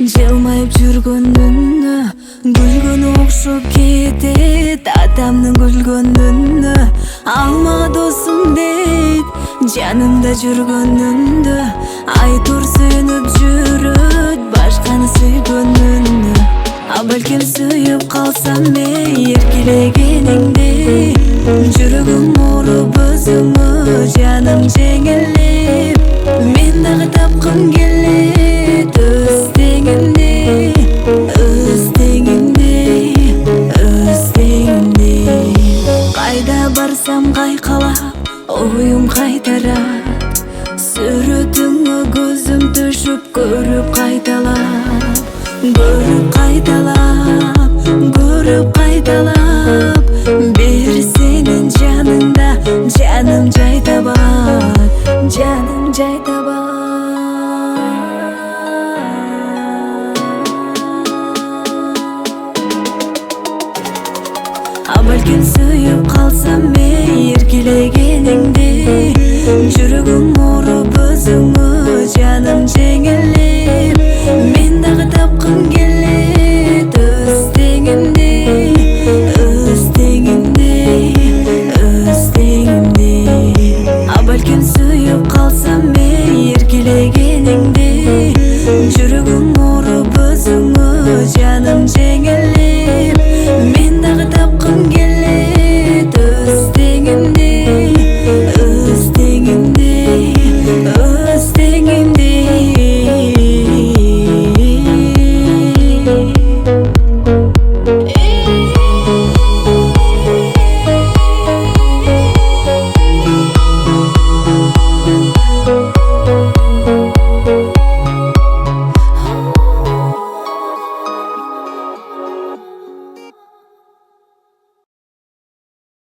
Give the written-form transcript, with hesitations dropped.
Жылмайып жүргөнүнө күлгөнү окшоп кетет. Атамдын күлгөнүнө алма досум дейт. Жанымда жүргөнүндө айтур сүйүнүп жүрөт башканы сүйгөнүнө. А балким сүйүп калсам эркелегениңде жүрөгүм ооруп өзүмө жаным жеңилип. Мен дагы тапкым келет өз теңимди, өз теңимди, өз теңимди. Кайда барсам кайкалап оюм кайтарат. Сүрөтүңө көзүм түшүп көрүп кайталап, көрүп кайталап, көрүп кайталап. Бир сенин жаныңда жаным жай табат, жаным жай табат. А балким сүйүп калсам эркелегениңде жүрөгүм ооруп өзүңө жаным жей